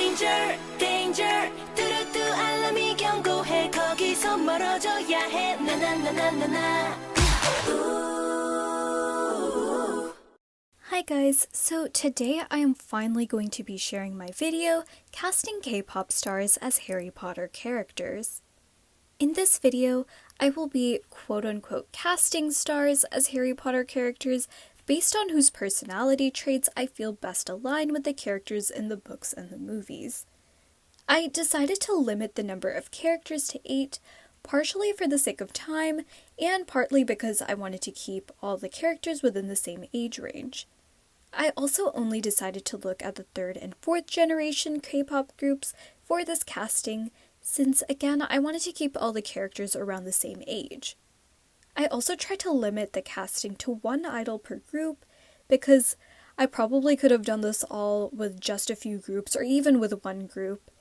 danger, danger. 뚜루뚜 알람이 경고해. 거기서 멀어져야 해. 나나나나나나. Hi guys, so today I am finally going to be sharing my video casting K-pop stars as Harry Potter characters. In this video, I will be quote-unquote casting stars as Harry Potter characters based on whose personality traits I feel best align with the characters in the books and the movies. I decided to limit the number of characters to 8, partially for the sake of time, and partly because I wanted to keep all the characters within the same age range. I also only decided to look at the 3rd and 4th generation K-pop groups for this casting, since again I wanted to keep all the characters around the same age. I also tried to limit the casting to 1 idol per group, because I probably could have done this all with just a few groups or even with 1 group,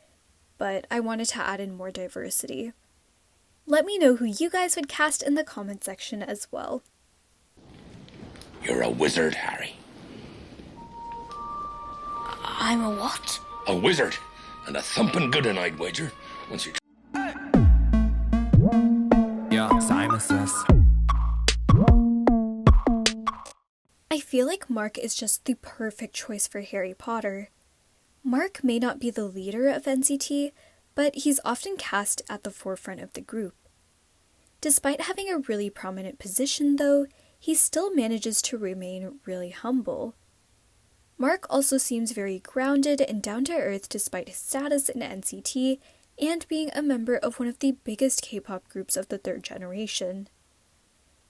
but I wanted to add in more diversity. Let me know who you guys would cast in the comment section as well. You're a wizard, Harry. I'm a what? A wizard, and a thumping good one, I'd wager. Once you. Yeah, Simon says. I feel like Mark is just the perfect choice for Harry Potter. Mark may not be the leader of NCT, but he's often cast at the forefront of the group. Despite having a really prominent position, though, he still manages to remain really humble. Mark also seems very grounded and down-to-earth despite his status in NCT and being a member of one of the biggest K-pop groups of the 3rd generation.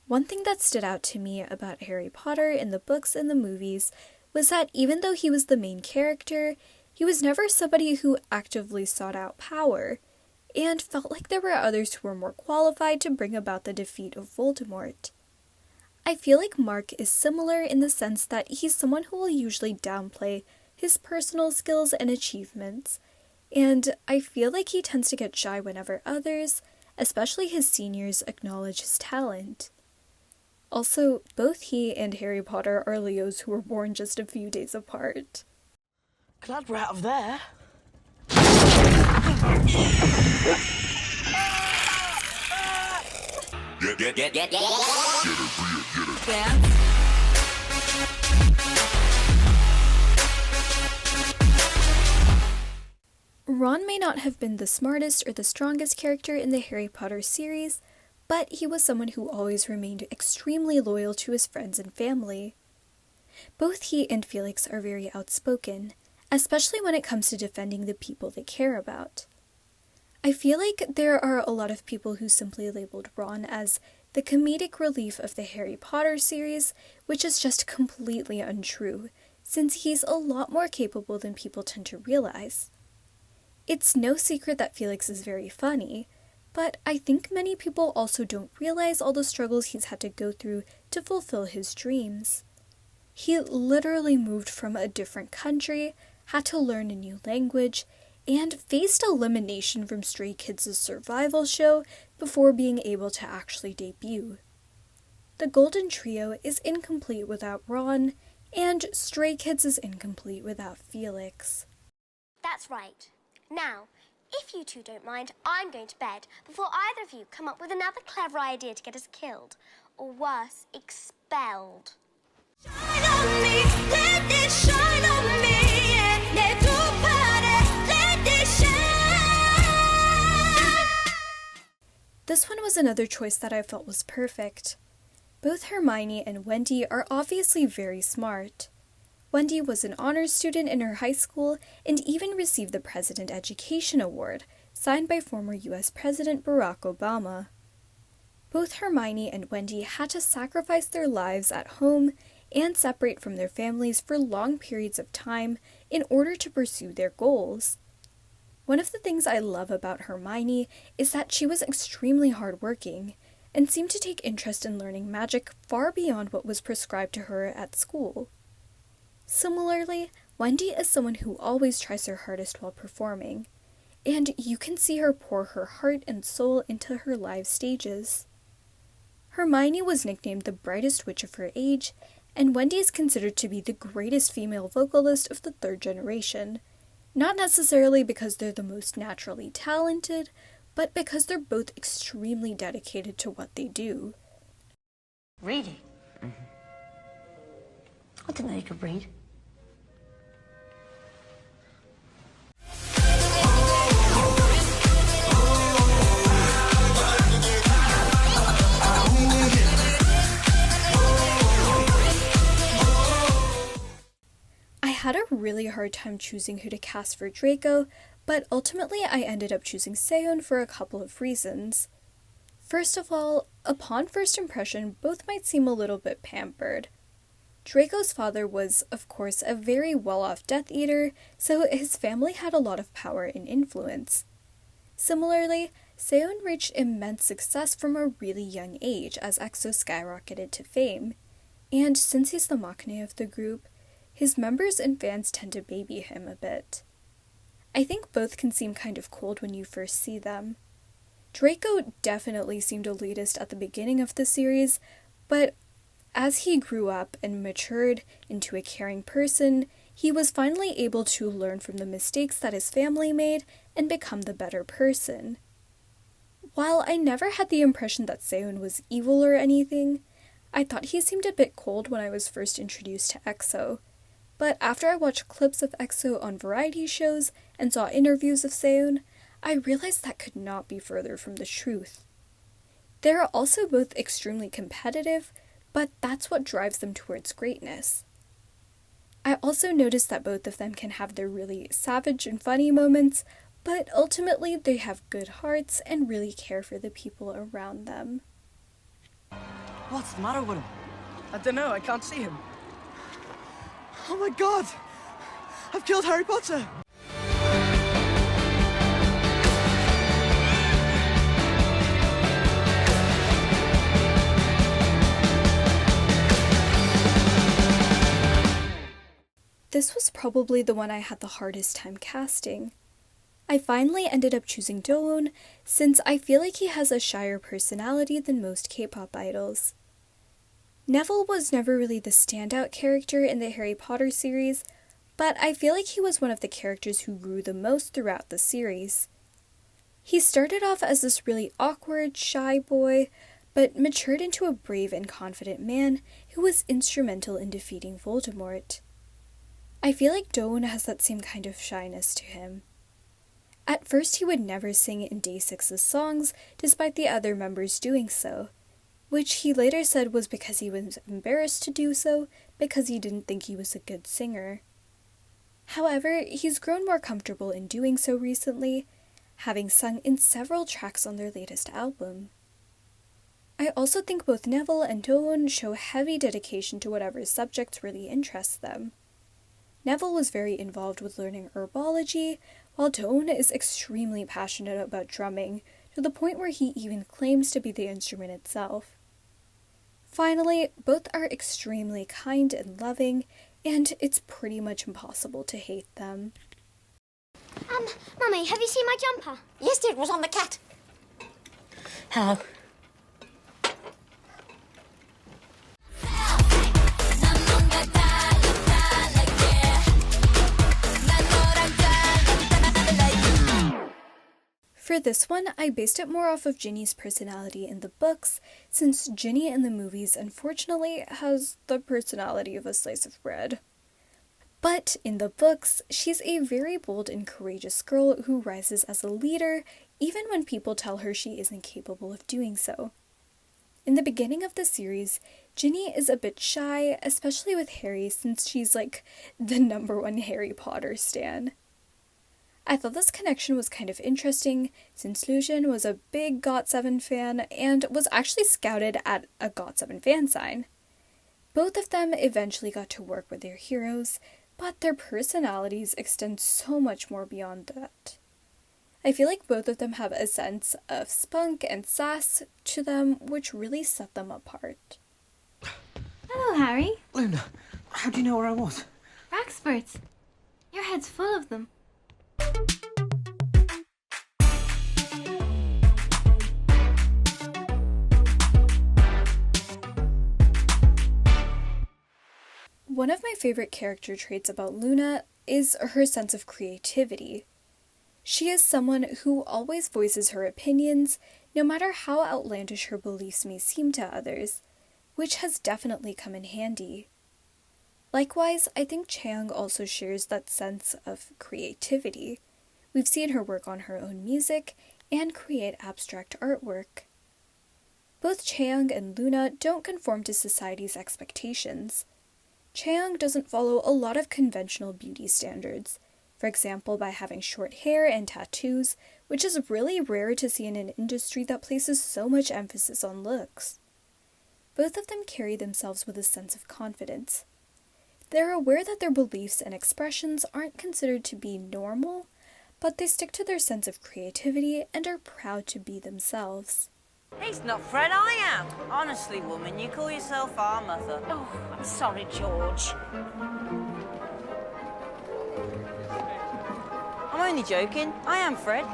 One thing that stood out to me about Harry Potter in the books and the movies was that even though he was the main character, he was never somebody who actively sought out power, and felt like there were others who were more qualified to bring about the defeat of Voldemort. I feel like Mark is similar in the sense that he's someone who will usually downplay his personal skills and achievements, and I feel like he tends to get shy whenever others, especially his seniors, acknowledge his talent. Also, both he and Harry Potter are Leos who were born just a few days apart. Glad we're out of there. Ron may not have been the smartest or the strongest character in the Harry Potter series, but he was someone who always remained extremely loyal to his friends and family. Both he and Felix are very outspoken, especially when it comes to defending the people they care about. I feel like there are a lot of people who simply labeled Ron as the comedic relief of the Harry Potter series, which is just completely untrue, since he's a lot more capable than people tend to realize. It's no secret that Felix is very funny, but I think many people also don't realize all the struggles he's had to go through to fulfill his dreams. He literally moved from a different country, had to learn a new language, and faced elimination from Stray Kids' survival show before being able to actually debut. The Golden Trio is incomplete without Ron, and Stray Kids is incomplete without Felix. That's right. Now, if you two don't mind, I'm going to bed before either of you come up with another clever idea to get us killed, or worse, expelled. Shine on me, let it shine on me. 내 두 팔에 let it shine. This one was another choice that I felt was perfect. Both Hermione and Wendy are obviously very smart. Wendy was an honors student in her high school and even received the President Education Award, signed by former US President Barack Obama. Both Hermione and Wendy had to sacrifice their lives at home and separate from their families for long periods of time in order to pursue their goals. One of the things I love about Hermione is that she was extremely hardworking and seemed to take interest in learning magic far beyond what was prescribed to her at school. Similarly, Wendy is someone who always tries her hardest while performing, and you can see her pour her heart and soul into her live stages. Hermione was nicknamed the brightest witch of her age, and Wendy is considered to be the greatest female vocalist of the 3rd generation, Not necessarily because they're the most naturally talented, but because they're both extremely dedicated to what they do. Reading? I didn't know you could read. I had a really hard time choosing who to cast for Draco, but ultimately I ended up choosing Seon for a couple of reasons. First of all, upon first impression, both might seem a little bit pampered. Draco's father was, of course, a very well-off Death Eater, so his family had a lot of power and influence. Similarly, Seon reached immense success from a really young age as EXO skyrocketed to fame, and since he's the maknae of the group, his members and fans tend to baby him a bit. I think both can seem kind of cold when you first see them. Draco definitely seemed elitist at the beginning of the series, but as he grew up and matured into a caring person, he was finally able to learn from the mistakes that his family made and become the better person. While I never had the impression that Seon was evil or anything, I thought he seemed a bit cold when I was first introduced to EXO. But after I watched clips of EXO on variety shows and saw interviews of Seon, I realized that could not be further from the truth. They are also both extremely competitive, but that's what drives them towards greatness. I also noticed that both of them can have their really savage and funny moments, but ultimately they have good hearts and really care for the people around them. What's the matter with him? I don't know, I can't see him. Oh my god! I've killed Harry Potter! This was probably the one I had the hardest time casting. I finally ended up choosing Dowoon since I feel like he has a shyer personality than most K-pop idols. Neville was never really the standout character in the Harry Potter series, but I feel like he was one of the characters who grew the most throughout the series. He started off as this really awkward, shy boy, but matured into a brave and confident man who was instrumental in defeating Voldemort. I feel like Dowoon has that same kind of shyness to him. At first he would never sing in Day 6's songs, despite the other members doing so, which he later said was because he was embarrassed to do so, because he didn't think he was a good singer. However, he's grown more comfortable in doing so recently, having sung in several tracks on their latest album. I also think both Neville and Dowoon show heavy dedication to whatever subjects really interest them. Neville was very involved with learning herbology, while Dowoon is extremely passionate about drumming, to the point where he even claims to be the instrument itself. Finally, both are extremely kind and loving, and it's pretty much impossible to hate them. Mummy, have you seen my jumper? Yes, dear, it was on the cat. Hello. For this one, I based it more off of Ginny's personality in the books, since Ginny in the movies unfortunately has the personality of a slice of bread. But in the books, she's a very bold and courageous girl who rises as a leader, even when people tell her she isn't capable of doing so. In the beginning of the series, Ginny is a bit shy, especially with Harry, since she's like the #1 Harry Potter stan. I thought this connection was kind of interesting, since Lucian was a big GOT7 fan and was actually scouted at a GOT7 fan sign. Both of them eventually got to work with their heroes, but their personalities extend so much more beyond that. I feel like both of them have a sense of spunk and sass to them, which really set them apart. Hello, Harry. Luna, how do you know where I was? We're experts. Your head's full of them. One of my favorite character traits about Luna is her sense of creativity. She is someone who always voices her opinions, no matter how outlandish her beliefs may seem to others, which has definitely come in handy. Likewise, I think Chaeyoung also shares that sense of creativity. We've seen her work on her own music and create abstract artwork. Both Chaeyoung and Luna don't conform to society's expectations. Chaeyoung doesn't follow a lot of conventional beauty standards, for example by having short hair and tattoos, which is really rare to see in an industry that places so much emphasis on looks. Both of them carry themselves with a sense of confidence. They're aware that their beliefs and expressions aren't considered to be normal, but they stick to their sense of creativity and are proud to be themselves. He's not Fred, I am. Honestly, woman, you call yourself our mother. Oh, I'm sorry, George. I'm only joking. I am Fred.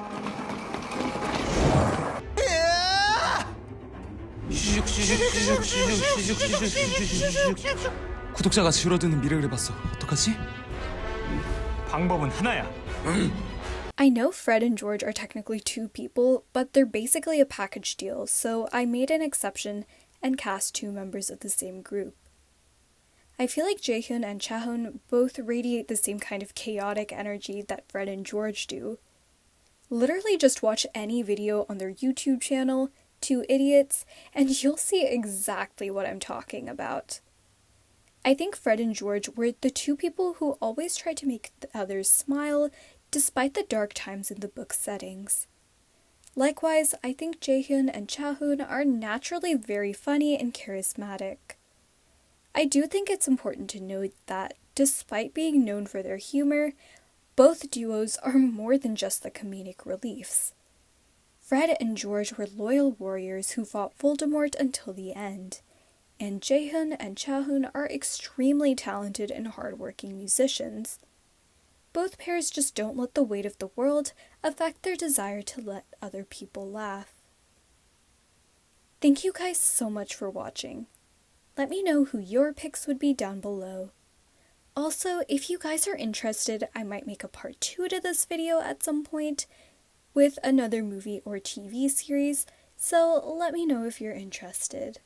구독자가 줄어드는 미래를 봤어. 어떡하지? 방법은 하나야. I know Fred and George are technically two people, but they're basically a package deal, so I made an exception and cast two members of the same group. I feel like Jaehyun and Chahoon both radiate the same kind of chaotic energy that Fred and George do. Literally just watch any video on their YouTube channel, Two Idiots, and you'll see exactly what I'm talking about. I think Fred and George were the two people who always tried to make the others smile, despite the dark times in the book's settings. Likewise, I think Jaehyun and Chahoon are naturally very funny and charismatic. I do think it's important to note that, despite being known for their humor, both duos are more than just the comedic reliefs. Fred and George were loyal warriors who fought Voldemort until the end, and Jaehyun and Chahoon are extremely talented and hardworking musicians. Both pairs just don't let the weight of the world affect their desire to let other people laugh. Thank you guys so much for watching. Let me know who your picks would be down below. Also, if you guys are interested, I might make a part 2 to this video at some point with another movie or TV series, so let me know if you're interested.